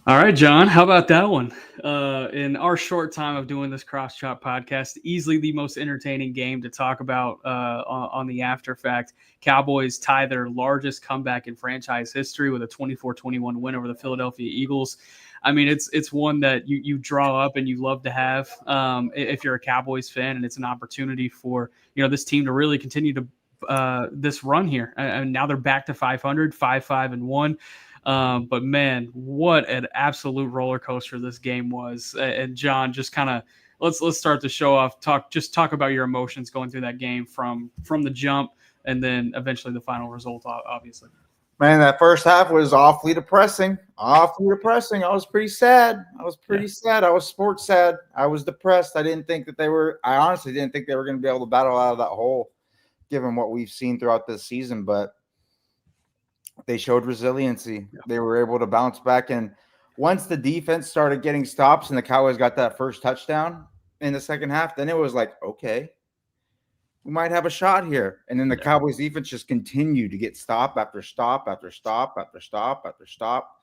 All right, John, how about that one? In our short time of doing this Cross Chop podcast, easily the most entertaining game to talk about on the after fact. Cowboys tie their largest comeback in franchise history with a 24-21 win over the Philadelphia Eagles. I mean, it's one that you draw up and you love to have if you're a Cowboys fan, and it's an opportunity for this team to really continue to this run here. And now they're back to 500, 5-5-1. But man, what an absolute roller coaster this game was. And John, just kind of let's start the show off. Talk about your emotions going through that game from the jump, and then eventually the final result, obviously. Man, that first half was awfully depressing. Awfully depressing. I was pretty sad. I was sports sad. I was depressed. I honestly didn't think they were going to be able to battle out of that hole, given what we've seen throughout this season. But they showed resiliency. Yeah. They were able to bounce back. And once the defense started getting stops and the Cowboys got that first touchdown in the second half, then it was like, okay, we might have a shot here. And then the Cowboys defense just continued to get stop after stop after stop after stop after stop,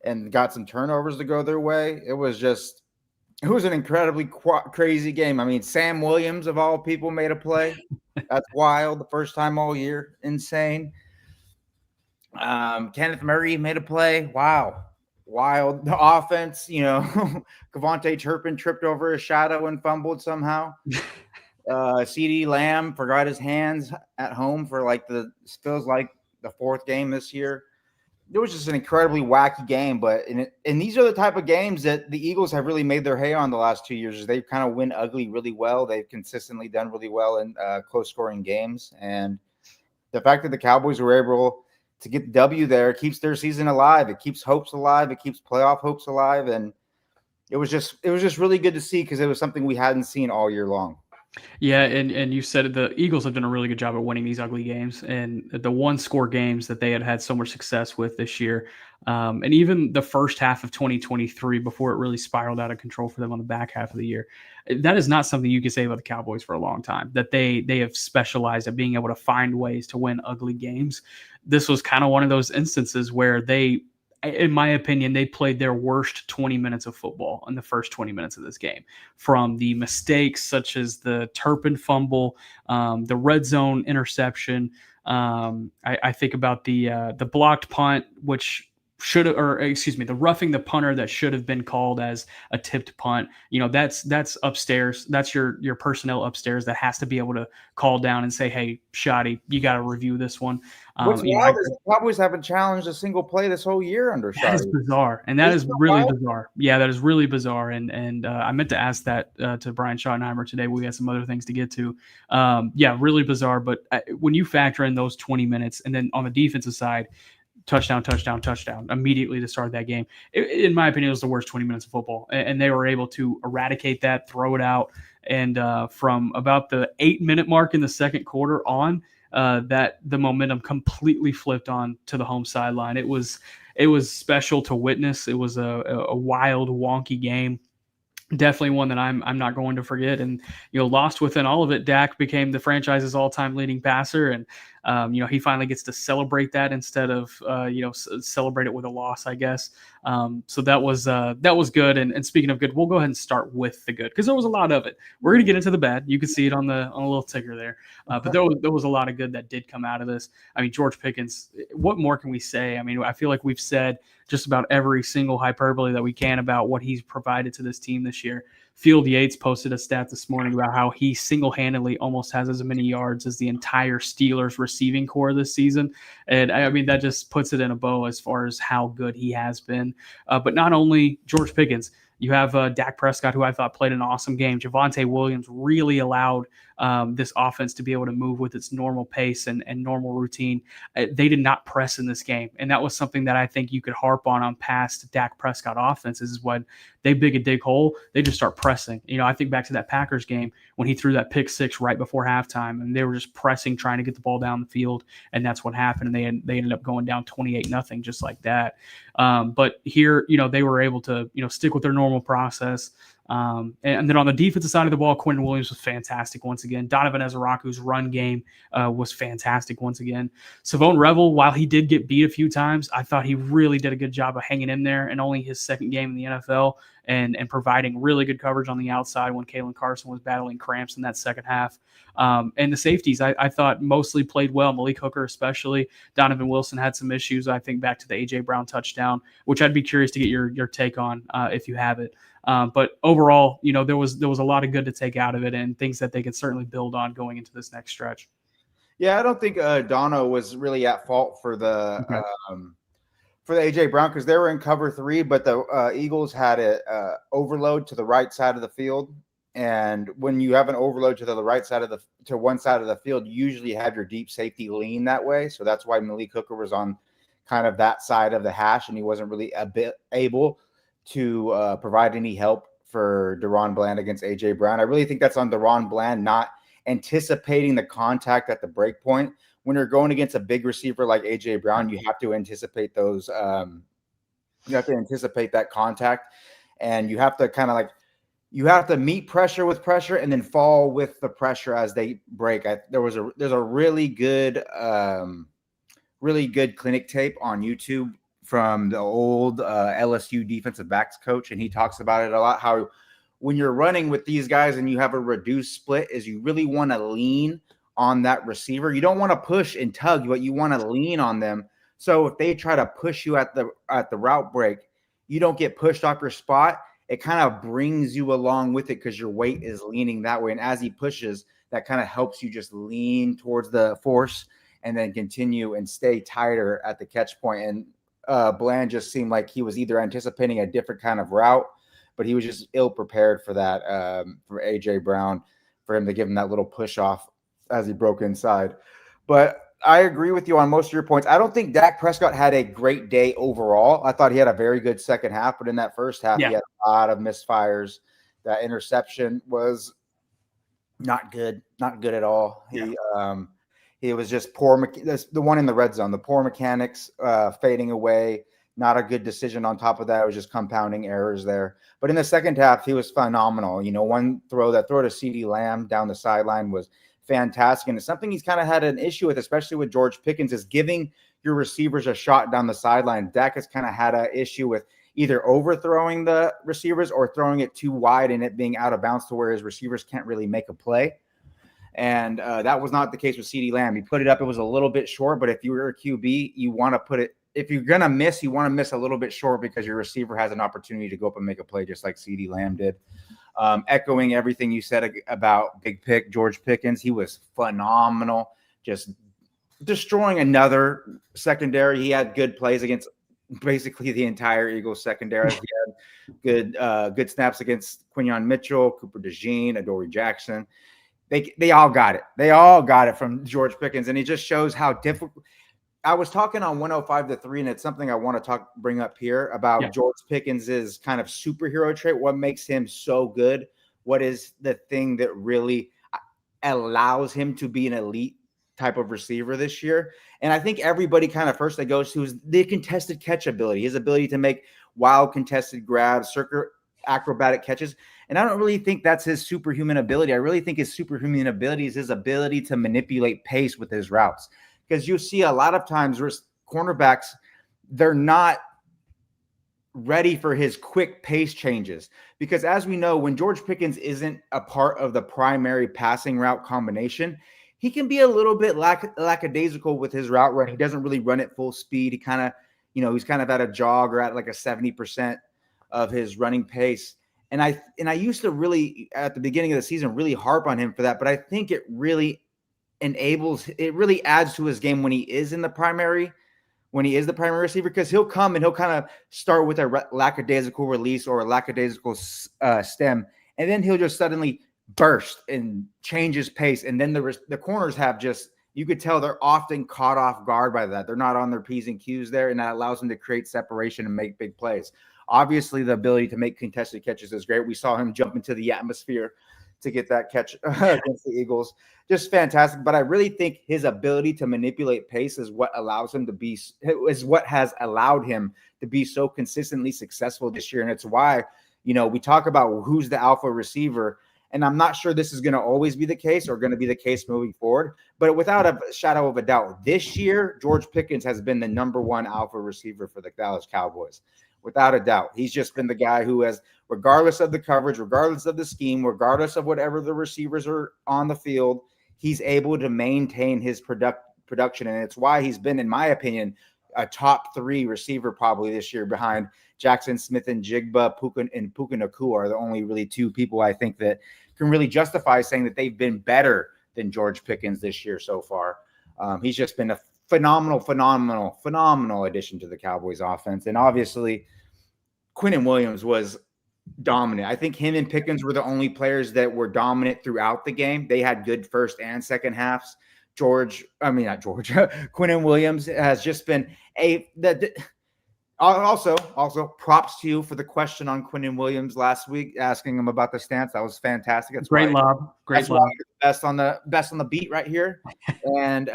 and got some turnovers to go their way. It was an incredibly crazy game. I mean, Sam Williams, of all people, made a play. That's wild. The first time all year. Insane. Kenneth Murray made a play. Wow. Wild. The offense, Kevontae Turpin tripped over a shadow and fumbled somehow. CeeDee Lamb forgot his hands at home for feels like the fourth game this year. It was just an incredibly wacky game, and these are the type of games that the Eagles have really made their hay on the last 2 years. They kind of win ugly really well. They've consistently done really well in close scoring games, and the fact that the Cowboys were able to get the W there keeps their season alive. It keeps hopes alive. It keeps playoff hopes alive, and it was just really good to see because it was something we hadn't seen all year long. Yeah, and you said the Eagles have done a really good job at winning these ugly games, and the one-score games that they had so much success with this year, and even the first half of 2023 before it really spiraled out of control for them on the back half of the year. That is not something you can say about the Cowboys for a long time, that they have specialized at being able to find ways to win ugly games. This was kind of one of those instances where they, in my opinion, they played their worst 20 minutes of football in the first 20 minutes of this game. From the mistakes such as the Turpin fumble, the red zone interception. I think about the blocked punt, which the roughing the punter that should have been called as a tipped punt. That's upstairs. That's your personnel upstairs that has to be able to call down and say, hey, Shoddy, you got to review this one. What's wild is the Cowboys haven't challenged a single play this whole year under Shoddy. That is bizarre, and that is really bizarre. Yeah, that is really bizarre, and I meant to ask that to Brian Schottenheimer today. We had some other things to get to. Really bizarre, but when you factor in those 20 minutes, and then on the defensive side, touchdown immediately to start that game. In my opinion, it was the worst 20 minutes of football, and they were able to eradicate that, throw it out, and from about the 8-minute mark in the second quarter on, that the momentum completely flipped on to the home sideline. It was special to witness. It was a wild, wonky game. Definitely one that I'm not going to forget. And lost within all of it, Dak became the franchise's all-time leading passer, and he finally gets to celebrate that instead of celebrate it with a loss, I guess. So that was good. And speaking of good, we'll go ahead and start with the good because there was a lot of it. We're going to get into the bad. You can see it on a little ticker there, but there was a lot of good that did come out of this. I mean, George Pickens. What more can we say? I mean, I feel like we've said just about every single hyperbole that we can about what he's provided to this team this year. Field Yates posted a stat this morning about how he single-handedly almost has as many yards as the entire Steelers receiving core this season. And I mean, that just puts it in a bow as far as how good he has been. But not only George Pickens, you have Dak Prescott, who I thought played an awesome game. Javonte Williams really allowed this offense to be able to move with its normal pace and normal routine. They did not press in this game, and that was something that I think you could harp on past Dak Prescott offenses is when they dig a dig hole, they just start pressing. I think back to that Packers game when he threw that pick six right before halftime, and they were just pressing, trying to get the ball down the field, and that's what happened, and they ended up going down 28-0 just like that. But here, they were able to, stick with their normal process. And then on the defensive side of the ball, Quinnen Williams was fantastic once again. Donovan Ezeraku's run game was fantastic once again. Savone Revel, while he did get beat a few times, I thought he really did a good job of hanging in there in only his second game in the NFL and providing really good coverage on the outside when Kalen Carson was battling cramps in that second half. And the safeties, I thought mostly played well. Malik Hooker especially. Donovan Wilson had some issues, I think, back to the A.J. Brown touchdown, which I'd be curious to get your take on if you have it. But overall, there was a lot of good to take out of it and things that they could certainly build on going into this next stretch. Yeah, I don't think Dono was really at fault for the A.J. Brown because they were in cover 3, but the Eagles had an overload to the right side of the field. And when you have an overload to the right side to one side of the field, you usually have your deep safety lean that way. So that's why Malik Hooker was on kind of that side of the hash, and he wasn't really able to provide any help for DaRon Bland against A.J. Brown. I really think that's on DaRon Bland not anticipating the contact at the break point. When you're going against a big receiver like A.J. Brown, you have to anticipate those. You have to anticipate that contact, and you have to kind of you have to meet pressure with pressure and then fall with the pressure as they break. There's a really good clinic tape on YouTube from the old LSU defensive backs coach, and he talks about it a lot, how when you're running with these guys and you have a reduced split is you really want to lean on that receiver. You don't want to push and tug, but you want to lean on them. So if they try to push you at the route break, you don't get pushed off your spot. It kind of brings you along with it because your weight is leaning that way. And as he pushes, that kind of helps you just lean towards the force and then continue and stay tighter at the catch point. And Bland just seemed like he was either anticipating a different kind of route, but he was just ill prepared for that, for A.J. Brown, for him to give him that little push off as he broke inside. But I agree with you on most of your points. I don't think Dak Prescott had a great day overall. I thought he had a very good second half, but in that first half, He had a lot of misfires. That interception was not good at all. He was just poor. The one in the red zone, the poor mechanics fading away. Not a good decision on top of that. It was just compounding errors there. But in the second half, he was phenomenal. One throw to CeeDee Lamb down the sideline was fantastic. And it's something he's kind of had an issue with, especially with George Pickens, is giving your receivers a shot down the sideline. Dak has kind of had an issue with either overthrowing the receivers or throwing it too wide and it being out of bounds to where his receivers can't really make a play. And that was not the case with CeeDee Lamb. He put it up. It was a little bit short, but if you were a QB, you want to put it – if you're going to miss, you want to miss a little bit short because your receiver has an opportunity to go up and make a play just like CeeDee Lamb did. Echoing everything you said about Big Pick, George Pickens, he was phenomenal, just destroying another secondary. He had good plays against basically the entire Eagles secondary. He had good snaps against Quinyon Mitchell, Cooper DeJean, Adoree Jackson. They all got it. They all got it from George Pickens, and he just shows how difficult. I was talking on 105.3, and it's something I want to bring up here about George Pickens' kind of superhero trait. What makes him so good? What is the thing that really allows him to be an elite type of receiver this year? And I think everybody kind of first that goes to is the contested catch ability, his ability to make wild contested grabs, circular acrobatic catches. And I don't really think that's his superhuman ability. I really think his superhuman ability is his ability to manipulate pace with his routes. Because you see a lot of times cornerbacks, they're not ready for his quick pace changes. Because as we know, when George Pickens isn't a part of the primary passing route combination, he can be a little bit lackadaisical with his route run. He doesn't really run at full speed. He kind of, he's kind of at a jog or at like a 70% of his running pace. And I used to really, at the beginning of the season, really harp on him for that. But I think it really adds to his game when he is the primary receiver, because he'll come and he'll kind of start with a lackadaisical release or a lackadaisical stem, and then he'll just suddenly burst and change his pace. And then the corners have you could tell they're often caught off guard by that. They're not on their P's and Q's there, and that allows them to create separation and make big plays. Obviously, the ability to make contested catches is great. We saw him jump into the atmosphere to get that catch against the Eagles. Just fantastic. But I really think his ability to manipulate pace is what has allowed him to be so consistently successful this year. And it's why We talk about who's the alpha receiver, and I'm not sure this is going to always be the case or going to be the case moving forward. But without a shadow of a doubt, this year, George Pickens has been the number one alpha receiver for the Dallas Cowboys. Without a doubt. He's just been the guy who has, regardless of the coverage, regardless of the scheme, regardless of whatever the receivers are on the field, he's able to maintain his production. And it's why he's been, in my opinion, a top 3 receiver probably this year behind Jackson Smith and Jigba. Puka Nacua are the only really 2 people I think that can really justify saying that they've been better than George Pickens this year so far. He's just been a phenomenal addition to the Cowboys offense. And obviously, Quinnen Williams was dominant. I think him and Pickens were the only players that were dominant throughout the game. They had good first and second halves. Quinnen Williams has just been also props to you for the question on Quinnen Williams last week, asking him about the stance. That was fantastic. That's great lob. Great lob. Best on the beat right here. And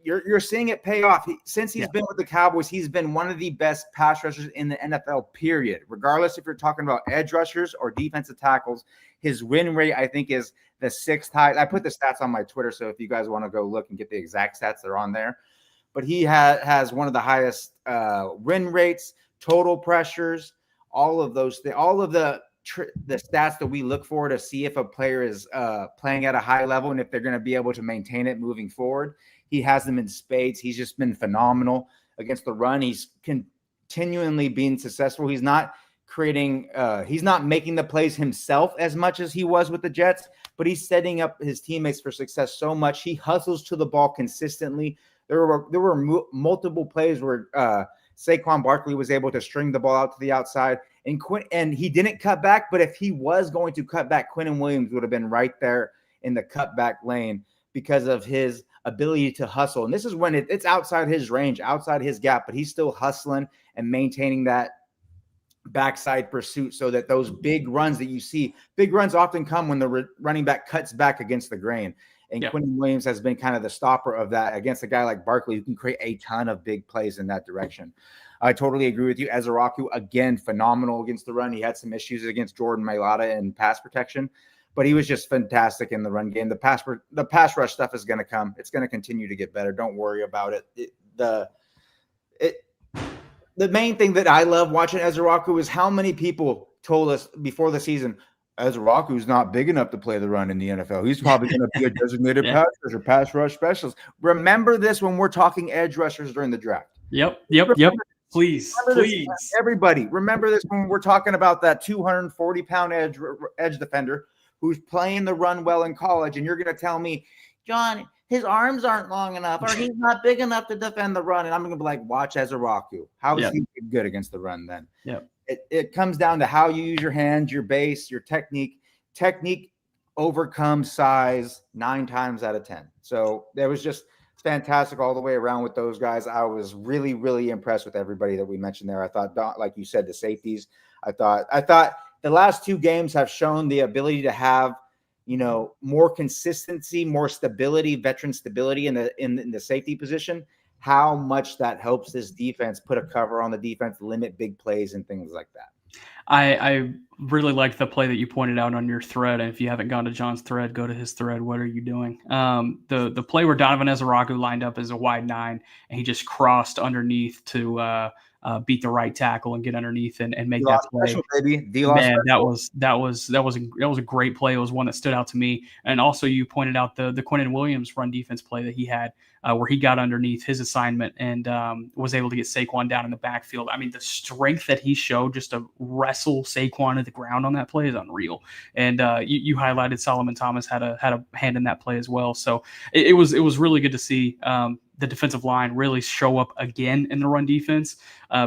you're seeing it pay off. Since he's been with the Cowboys, he's been one of the best pass rushers in the NFL, period. Regardless if you're talking about edge rushers or defensive tackles, his win rate, I think, is the 6th highest. I put the stats on my Twitter, so if you guys want to go look and get the exact stats, they're on there. But he has one of the highest win rates, total pressures, all of those things, all of the stats that we look for to see if a player is playing at a high level and if they're going to be able to maintain it moving forward. He has them in spades. He's just been phenomenal against the run. He's continually being successful. He's not he's not making the plays himself as much as he was with the Jets, but he's setting up his teammates for success so much. He hustles to the ball consistently. There were multiple plays where Saquon Barkley was able to string the ball out to the outside, and he didn't cut back. But if he was going to cut back, Quinnen Williams would have been right there in the cutback lane because of his ability to hustle. And this is when it's outside his range, outside his gap, but he's still hustling and maintaining that backside pursuit so that those big runs that you see, big runs often come when the running back cuts back against the grain. And Quinnen Williams has been kind of the stopper of that against a guy like Barkley who can create a ton of big plays in that direction. I totally agree with you. Ezraku, again, phenomenal against the run. He had some issues against Jordan Mailata in pass protection, but he was just fantastic in the run game. The pass rush stuff is going to come. It's going to continue to get better. Don't worry about it. The main thing that I love watching Ezraku is how many people told us before the season, Ezraku's not big enough to play the run in the NFL. He's probably going to be a designated pass rush specialist. Remember this when we're talking edge rushers during the draft. Yep. Please. Everybody, remember this when we're talking about that 240-pound edge defender who's playing the run well in college, and you're going to tell me, John, his arms aren't long enough, or he's not big enough to defend the run. And I'm going to be like, watch Ezraku. How is he good against the run then? Yeah. It comes down to how you use your hands, your base, your technique. Technique overcomes size 9 times out of 10. So it was just fantastic all the way around with those guys. I was really, really impressed with everybody that we mentioned there. I thought, like you said, the safeties. I thought the last 2 games have shown the ability to have, more consistency, more stability, veteran stability in the safety position. How much that helps this defense put a cover on the defense, limit big plays and things like that. I really liked the play that you pointed out on your thread. And if you haven't gone to John's thread, go to his thread. What are you doing? The play where Donovan Ezraku lined up as a wide 9 and he just crossed underneath to beat the right tackle and get underneath and make that play. Man, that was a great play. It was one that stood out to me. And also you pointed out the Quinnen Williams run defense play that he had where he got underneath his assignment and was able to get Saquon down in the backfield. I mean, the strength that he showed just to wrestle Saquon to the ground on that play is unreal. And you highlighted Solomon Thomas had a hand in that play as well. So it was really good to see the defensive line really show up again in the run defense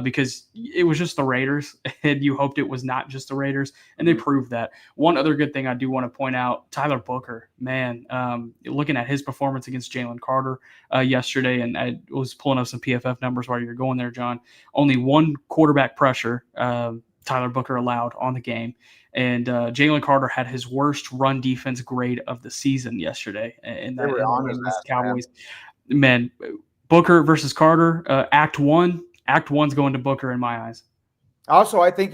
because it was just the Raiders and you hoped it was not just the Raiders, and they proved that. One other good thing I do want to point out, Tyler Booker, man, looking at his performance against Jalen Carter yesterday, and I was pulling up some PFF numbers while you're going there, John. Only 1 quarterback pressure Tyler Booker allowed on the game. And Jalen Carter had his worst run defense grade of the season yesterday in that Cowboys. Man, Booker versus Carter, Act 1's going to Booker in my eyes. Also, I think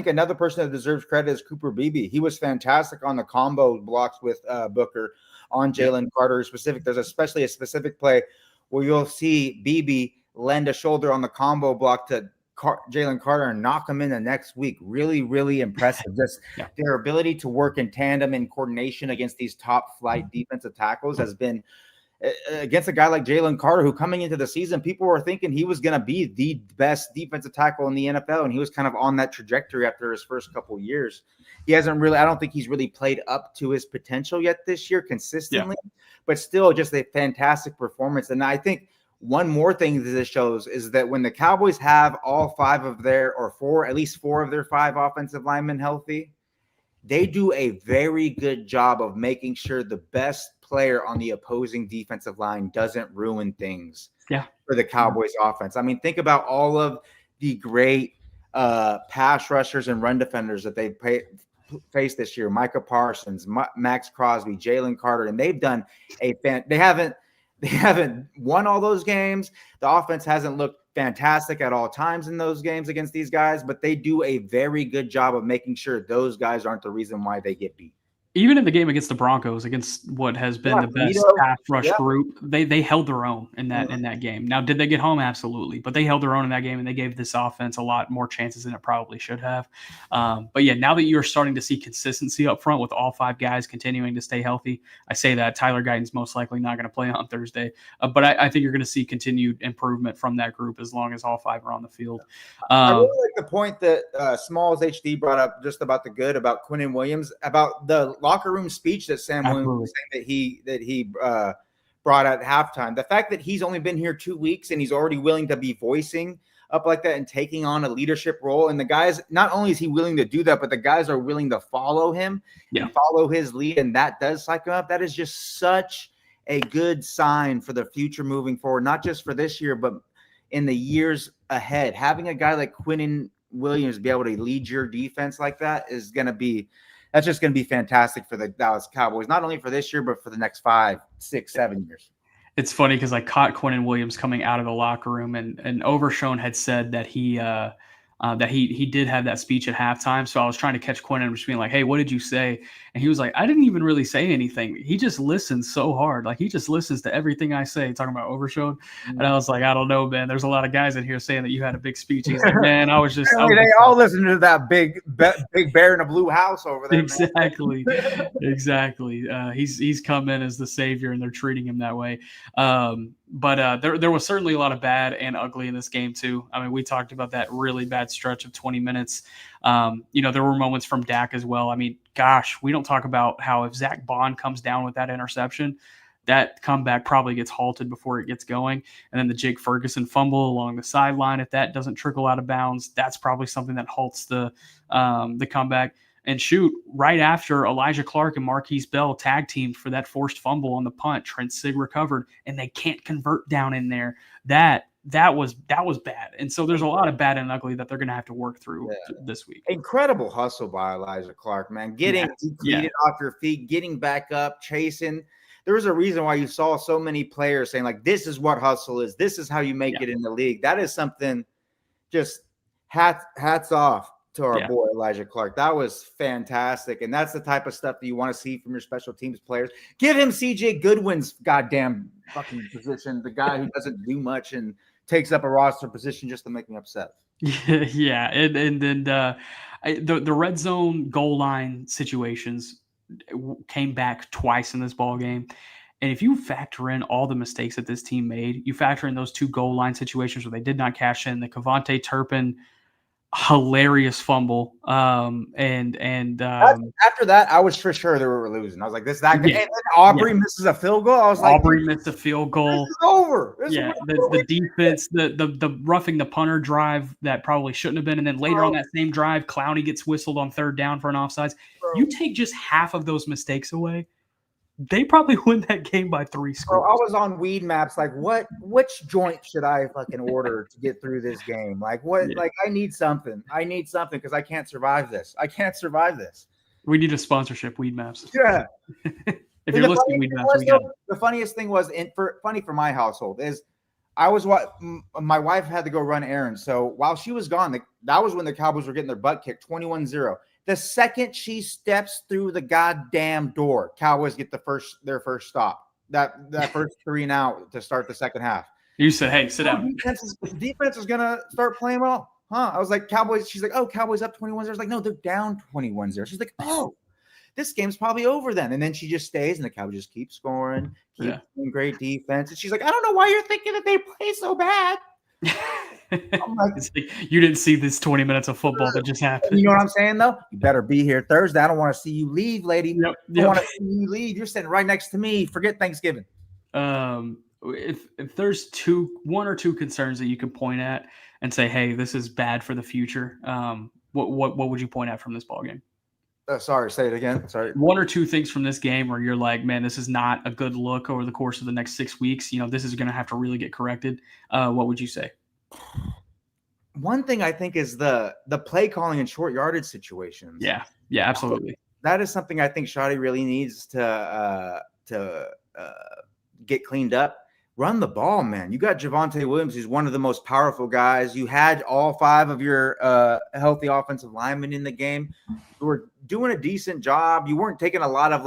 another person that deserves credit is Cooper Beebe. He was fantastic on the combo blocks with Booker on Jalen Carter. There's especially a specific play where you'll see Beebe lend a shoulder on the combo block to Jalen Carter and knock him in the next week. Really, really impressive. Just their ability to work in tandem and coordination against these top flight defensive tackles has been against a guy like Jalen Carter, who coming into the season, people were thinking he was going to be the best defensive tackle in the NFL. And he was kind of on that trajectory after his first couple of years. He hasn't really, I don't think he's really played up to his potential yet this year consistently, but still just a fantastic performance. And I think one more thing that this shows is that when the Cowboys have all at least four of their five offensive linemen healthy, they do a very good job of making sure the best player on the opposing defensive line doesn't ruin things for the Cowboys offense. I mean, think about all of the great pass rushers and run defenders that they faced this year. Micah Parsons, Max Crosby, Jalen Carter, and they've done they haven't won all those games. The offense hasn't looked fantastic at all times in those games against these guys, but they do a very good job of making sure those guys aren't the reason why they get beat. Even in the game against the Broncos, against what has been the best pass rush group, they held their own in that game. Now, did they get home? Absolutely. But they held their own in that game, and they gave this offense a lot more chances than it probably should have. But yeah, now that you're starting to see consistency up front with all five guys continuing to stay healthy, I say that Tyler Guyton's most likely not going to play on Thursday. But I think you're going to see continued improvement from that group as long as all five are on the field. I really like the point that Smalls HD brought up just about about Quinnen Williams, about the locker room speech that Sam Williams was saying that he brought at halftime. The fact that he's only been here 2 weeks and he's already willing to be voicing up like that and taking on a leadership role. And the guys, not only is he willing to do that, but the guys are willing to follow him and follow his lead. And that does psych him up. That is just such a good sign for the future moving forward, not just for this year, but in the years ahead. Having a guy like Quinnen Williams be able to lead your defense like that is going to be that's just going to be fantastic for the Dallas Cowboys, not only for this year, but for the next 5, 6, 7 years. It's funny because I caught Quinnen Williams coming out of the locker room, and Overshone had said that he did have that speech at halftime. So I was trying to catch Quinnen and just being like, hey, what did you say? And he was like, I didn't even really say anything. He just listens so hard. Like, he just listens to everything I say, talking about Overshone. And I was like, I don't know, man. There's a lot of guys in here saying that you had a big speech. He's like, man, I was just. They all listen to that big bear in a blue house over there. Exactly. Exactly. He's come in as the savior, and they're treating him that way. But there was certainly a lot of bad and ugly in this game too. I mean, we talked about that really bad stretch of 20 minutes. There were moments from Dak as well. I mean, gosh, we don't talk about how if Zach Bond comes down with that interception, that comeback probably gets halted before it gets going. And then the Jake Ferguson fumble along the sideline, if that doesn't trickle out of bounds, that's probably something that halts the comeback. And shoot, right after Elijah Clark and Marquise Bell tag teamed for that forced fumble on the punt, Trent Sig recovered, and they can't convert down in there. That was bad. And so there's a lot of bad and ugly that they're going to have to work through this week. Incredible hustle by Elijah Clark, man. Getting off your feet, getting back up, chasing. There was a reason why you saw so many players saying, like, this is what hustle is. This is how you make it in the league. That is something just hats off to our boy Elijah Clark. That was fantastic. And that's the type of stuff that you want to see from your special teams players. Give him CJ Goodwin's goddamn fucking position, the guy who doesn't do much and takes up a roster position just to make me upset. Yeah. And then the red zone goal line situations came back twice in this ball game. And if you factor in all the mistakes that this team made, you factor in those 2 goal line situations where they did not cash in, the Kevontae Turpin hilarious fumble. And after that, I was for sure they were losing. I was like, that. And then Aubrey misses a field goal. I was like, Aubrey missed a field goal. This is over. The defense, the roughing the punter drive that probably shouldn't have been. And then later on that same drive, Clowney gets whistled on 3rd down for an offsides. You take just half of those mistakes away, they probably win that game by 3 scores. Bro, I was on Weed Maps, like, which joint should I fucking order to get through this game? Like, what? Yeah. Like, I need something because I can't survive this. We need a sponsorship, Weed Maps. Yeah. If you're listening, Weed Maps, the funniest thing was, funny for my household is, my wife had to go run errands. So while she was gone, that was when the Cowboys were getting their butt kicked 21-0. The second she steps through the goddamn door, Cowboys get their first stop. That first 3 and out to start the second half. You said, "Hey, sit down." Defense is gonna start playing well, huh? I was like, Cowboys. She's like, "Oh, Cowboys up 21-0." I was like, "No, they're down 21-0." She's like, "Oh, this game's probably over then." And then she just stays, and the Cowboys just keep scoring, doing great defense. And she's like, "I don't know why you're thinking that they play so bad." I'm like, you didn't see this 20 minutes of football that just happened. You know what I'm saying, though? You better be here Thursday. I don't want to see you leave, lady. Yep. I don't want to see you leave. You're sitting right next to me. Forget Thanksgiving. If there's one or two concerns that you can point at and say, "Hey, this is bad for the future," what would you point at from this ball game? Sorry, say it again. Sorry. One or two things from this game where you're like, "Man, this is not a good look over the course of the next 6 weeks. This is going to have to really get corrected." What would you say? One thing I think is the play calling in short yardage situations. Yeah, absolutely. That is something I think Shoddy really needs to get cleaned up. Run the ball, man. You got Javonte Williams, who's one of the most powerful guys. You had all 5 of your healthy offensive linemen in the game. You were doing a decent job. You weren't taking a lot of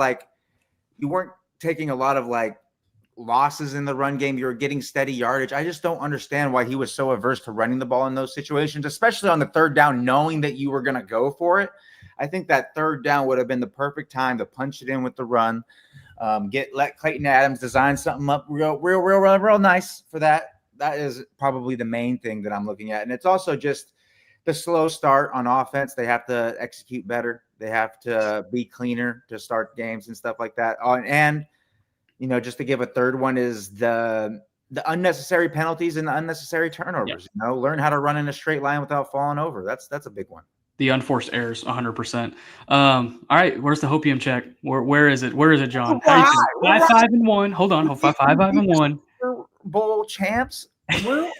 losses in the run game. You were getting steady yardage. I just don't understand why he was so averse to running the ball in those situations, especially on the third down, knowing that you were going to go for it. I think that third down would have been the perfect time to punch it in with the run. Let Clayton Adams design something up real nice for that. That is probably the main thing that I'm looking at. And it's also just the slow start on offense. They have to execute better. They have to be cleaner to start games and stuff like that. And just to give a third one is the unnecessary penalties and the unnecessary turnovers. Yep. Learn how to run in a straight line without falling over. That's a big one. The unforced errors, 100%. All right, where's the hopium check? Where is it? Where is it, John? How you feel? 5-5-1. Hold on, 5-5-1. Super Bowl champs. The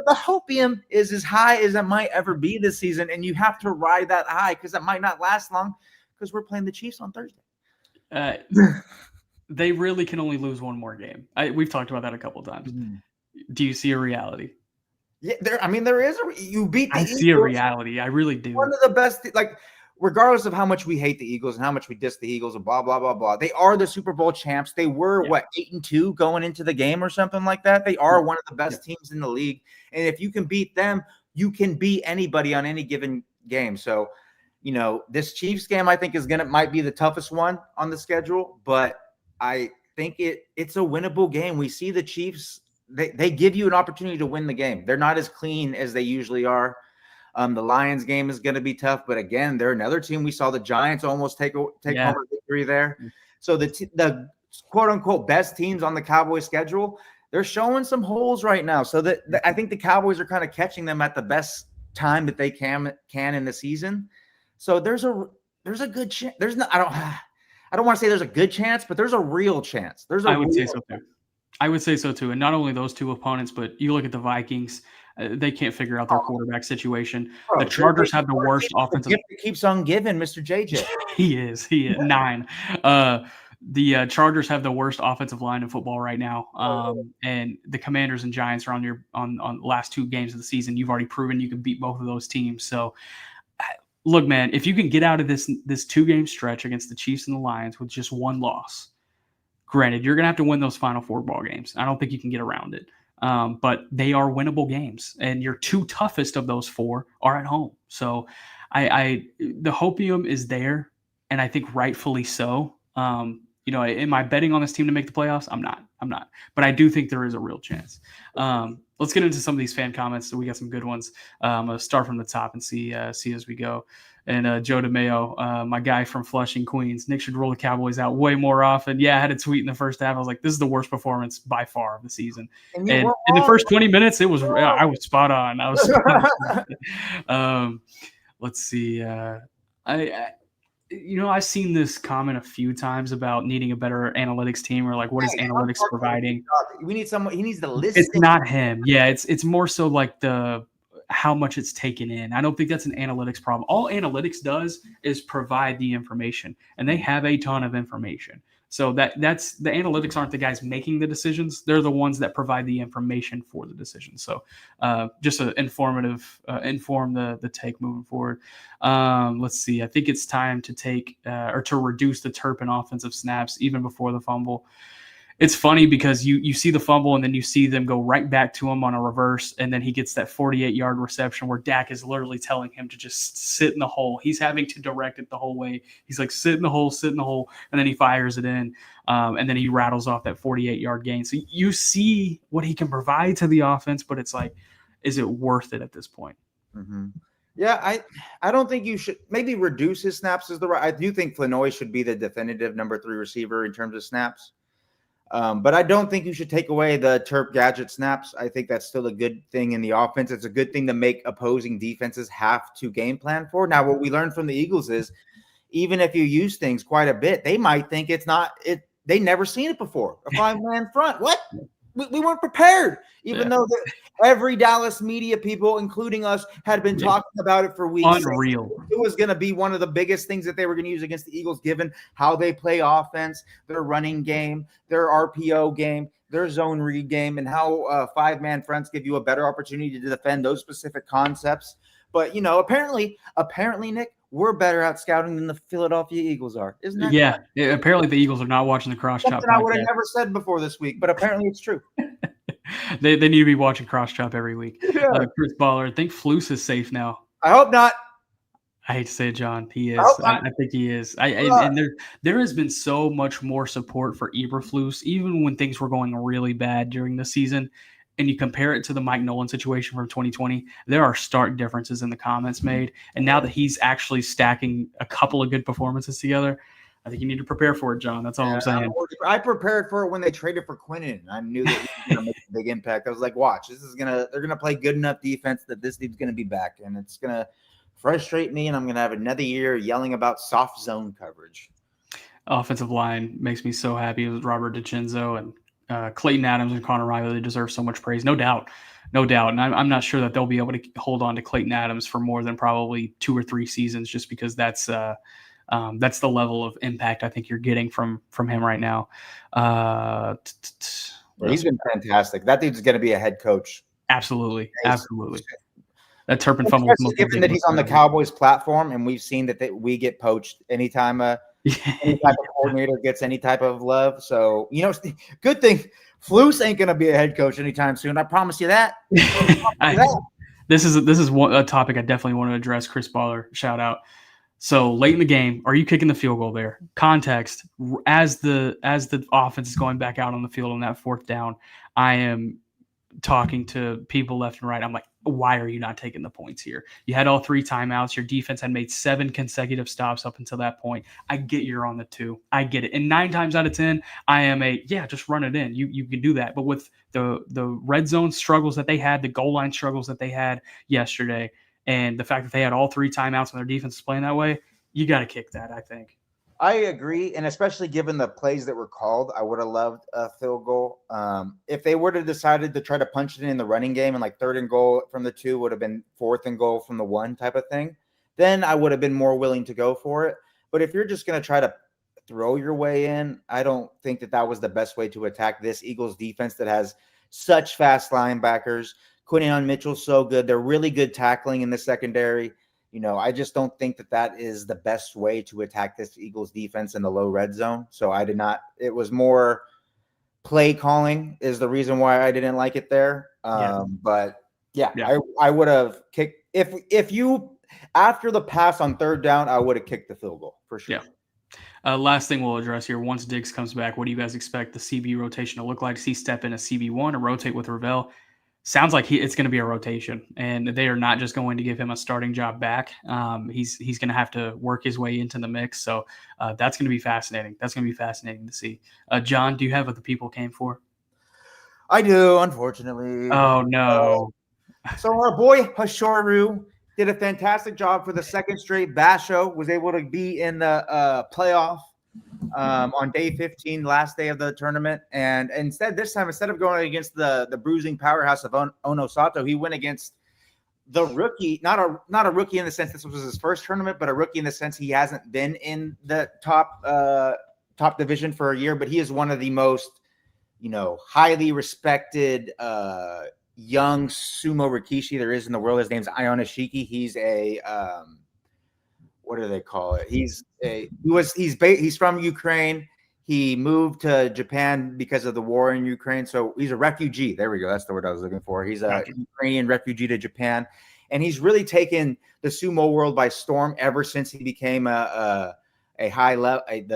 hopium is as high as it might ever be this season, and you have to ride that high because it might not last long because we're playing the Chiefs on Thursday. They really can only lose one more game. We've talked about that a couple of times. Mm-hmm. Do you see a reality? Yeah, there is you beat the Eagles. See a reality. I really do. One of the best, regardless of how much we hate the Eagles and how much we diss the Eagles and blah, blah, blah, blah. They are the Super Bowl champs. They were 8-2 going into the game or something like that. They are one of the best teams in the league. And if you can beat them, you can beat anybody on any given game. So, this Chiefs game, I think might be the toughest one on the schedule, but I think it's a winnable game. We see the Chiefs. They give you an opportunity to win the game. They're not as clean as they usually are. The Lions game is going to be tough, but again, they're another team. We saw the Giants almost take home a victory there. So the quote unquote best teams on the Cowboys schedule, they're showing some holes right now. So that I think the Cowboys are kind of catching them at the best time that they can in the season. So there's a good chance. I don't want to say there's a good chance, but there's a real chance. I would say so too. And not only those two opponents, but you look at the Vikings, they can't figure out their quarterback situation. The Chargers have the worst offensive. It keeps on giving, Mr. JJ. He is 9. The Chargers have the worst offensive line in football right now. And the Commanders and Giants are on the last 2 games of the season. You've already proven you can beat both of those teams. So look, man, if you can get out of this 2-game stretch against the Chiefs and the Lions with just 1 loss, granted, you're going to have to win those final 4 ball games. I don't think you can get around it. But they are winnable games, and your 2 toughest of those 4 are at home. So the hopium is there, and I think rightfully so. Am I betting on this team to make the playoffs? I'm not. But I do think there is a real chance. Let's get into some of these fan comments. So we got some good ones. I'm going to start from the top and see as we go. And Joe DeMayo, my guy from Flushing, Queens, Nick should roll the Cowboys out way more often. Yeah, I had a tweet in the first half. I was like, this is the worst performance by far of the season. And in the first 20 minutes, I was spot on. Let's see. I've seen this comment a few times about needing a better analytics team, or like, what is analytics providing? We need someone. He needs to listen. It's not him. Yeah, it's more so like how much it's taken in. I don't think that's an analytics problem. All analytics does is provide the information, and they have a ton of information. So that's the analytics aren't the guys making the decisions. They're the ones that provide the information for the decision. So just an informative, inform the take moving forward. Let's see. I think it's time to take or to reduce the Turpin offensive snaps even before the fumble. It's funny because you see the fumble and then you see them go right back to him on a reverse, and then he gets that 48-yard reception where Dak is literally telling him to just sit in the hole. He's having to direct it the whole way. He's like, sit in the hole, and then he fires it in, and then he rattles off that 48-yard gain. So you see what he can provide to the offense, but it's like, is it worth it at this point? Mm-hmm. Yeah, I don't think you should maybe reduce his snaps is the right. I do think Flanoy should be the definitive number 3 receiver in terms of snaps. But I don't think you should take away the Terp gadget snaps. I think that's still a good thing in the offense. It's a good thing to make opposing defenses have to game plan for. Now, what we learned from the Eagles is even if you use things quite a bit, they might think it's not it. They never seen it before. A 5-man front. What? We weren't prepared, even though every Dallas media people, including us, had been talking about it for weeks. Unreal. It was going to be one of the biggest things that they were going to use against the Eagles, given how they play offense, their running game, their RPO game, their zone read game, and how 5-man fronts give you a better opportunity to defend those specific concepts. But, apparently, Nick, we're better at scouting than the Philadelphia Eagles are. Isn't that? Yeah. Apparently the Eagles are not watching the Cross Chop. Something I would have never said before this week, but apparently it's true. They need to be watching Cross Chop every week. Yeah. Chris Baller, I think Flus is safe now. I hope not. I hate to say it, John. He is. I think he is. And there has been so much more support for Eberflus, even when things were going really bad during the season. And you compare it to the Mike Nolan situation from 2020, there are stark differences in the comments made. And now that he's actually stacking a couple of good performances together, I think you need to prepare for it, John. That's all I'm saying. I prepared for it when they traded for Quinnen. I knew that he was going to make a big impact. I was like, watch, they're going to play good enough defense that this dude's going to be back. And it's going to frustrate me, and I'm going to have another year yelling about soft zone coverage. Offensive line makes me so happy with Robert DiCenzo and Clayton Adams and Connor Riley. They deserve so much praise, no doubt. And I'm not sure that they'll be able to hold on to Clayton Adams for more than probably 2 or 3 seasons, just because that's the level of impact I think you're getting from him right now. He's been fantastic. That dude's going to be a head coach. Absolutely. That Turpin fumble. Given that he's on the Cowboys platform, and we've seen that we get poached anytime any type of coordinator gets any type of love. So, good thing Flus ain't going to be a head coach anytime soon. I promise you that. This is a topic I definitely want to address. Chris Baller, shout out. So late in the game, are you kicking the field goal there? Context, as the offense is going back out on the field on that 4th down, I am talking to people left and right. I'm like, why are you not taking the points here? You had all 3 timeouts. Your defense had made 7 consecutive stops up until that point. I get you're on the 2. I get it. And 9 times out of 10, I am just run it in. You can do that. But with the red zone struggles that they had, the goal line struggles that they had yesterday, and the fact that they had all 3 timeouts and their defense is playing that way, you got to kick that, I think. I agree, and especially given the plays that were called, I would have loved a field goal. If they would have decided to try to punch it in the running game and 3rd and goal from the 2 would have been 4th and goal from the 1 type of thing, then I would have been more willing to go for it. But if you're just going to try to throw your way in, I don't think that was the best way to attack this Eagles defense that has such fast linebackers. Quinyon Mitchell's so good. They're really good tackling in the secondary. I just don't think that is the best way to attack this Eagles defense in the low red zone. So I did not. It was more play calling is the reason why I didn't like it there. But I would have kicked if you after the pass on 3rd down, I would have kicked the field goal for sure. Yeah. Last thing we'll address here. Once Diggs comes back, what do you guys expect the CB rotation to look like? Does he step in a CB1 or rotate with Ravel? Sounds like it's going to be a rotation, and they are not just going to give him a starting job back. He's going to have to work his way into the mix. So that's going to be fascinating. That's going to be fascinating to see. John, do you have what the people came for? I do, unfortunately. Oh, no. So our boy Hashoru did a fantastic job for the 2nd straight. Basho was able to be in the playoff on day 15, last day of the tournament. And instead of going against the bruising powerhouse of Ono Sato, he went against the rookie, not a rookie in the sense this was his first tournament, but a rookie in the sense he hasn't been in the top top division for a year, but he is one of the most, highly respected young sumo rikishi there is in the world. His name's Ionashiki. He's a what do they call it? He's from Ukraine. He moved to Japan because of the war in Ukraine. So he's a refugee. There we go. That's the word I was looking for. He's a Ukrainian refugee to Japan. And he's really taken the sumo world by storm ever since he became the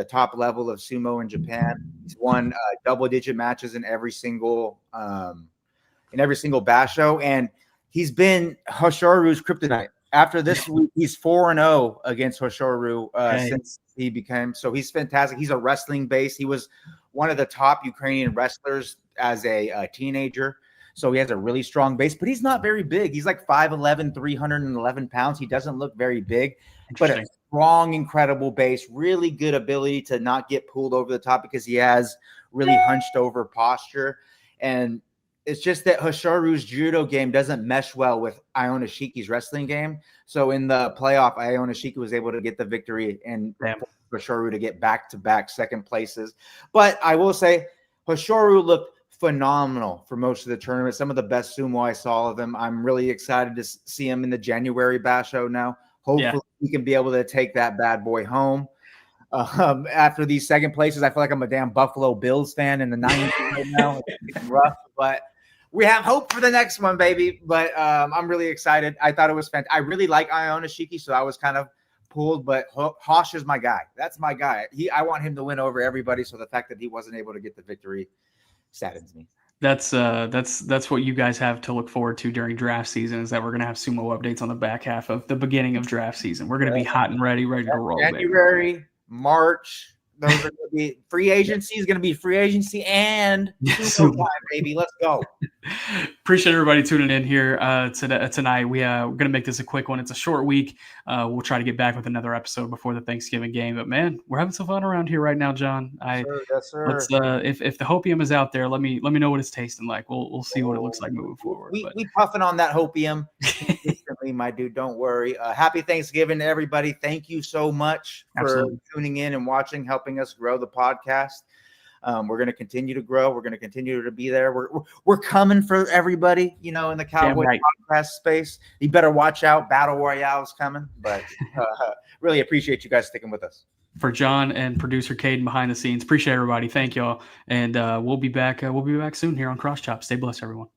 top level of sumo in Japan. He's won double-digit matches in every single basho. And he's been Hoshoru's kryptonite. After this week, he's 4-0 against Hoshoru since he became. So he's fantastic. He's a wrestling base. He was one of the top Ukrainian wrestlers as a teenager. So he has a really strong base, but he's not very big. He's like 5'11", 311 pounds. He doesn't look very big, but a strong, incredible base, really good ability to not get pulled over the top because he has really hunched over posture. And it's just that Hoshoru's judo game doesn't mesh well with Ionashiki's wrestling game. So in the playoff, Ionashiki was able to get the victory and Hoshoru to get back-to-back second places. But I will say Hoshoru looked phenomenal for most of the tournament. Some of the best sumo I saw of him. I'm really excited to see him in the January basho now. Hopefully he can be able to take that bad boy home. After these second places, I feel like I'm a damn Buffalo Bills fan in the 90s right now. It's rough, but we have hope for the next one, baby. But I'm really excited. I thought it was fantastic. I really like Ionashiki, so I was kind of pulled, but Hosh is my guy. That's my guy. I want him to win over everybody, so the fact that he wasn't able to get the victory saddens me. That's what you guys have to look forward to during draft season, is that we're going to have sumo updates on the back half of the beginning of draft season. We're going to be hot and ready to roll. January, baby. March, those are going to be free agency is going to be free agency and sumo time, baby. Let's go. Appreciate everybody tuning in here tonight. We're going to make this a quick one. It's a short week. We'll try to get back with another episode before the Thanksgiving game. But man, we're having some fun around here right now, John. Yes, sir. Let's if the hopium is out there, let me know what it's tasting like. We'll see what it looks like moving forward. We puffing on that hopium consistently, my dude. Don't worry. Happy Thanksgiving to everybody. Thank you so much for tuning in and watching, helping us grow the podcast. We're going to continue to grow. We're going to continue to be there. We're coming for everybody, in the Cowboy podcast space. You better watch out. Battle Royale is coming, but really appreciate you guys sticking with us. For John and producer Caden behind the scenes, appreciate everybody. Thank y'all. And we'll be back. We'll be back soon here on Cross Chop. Stay blessed, everyone.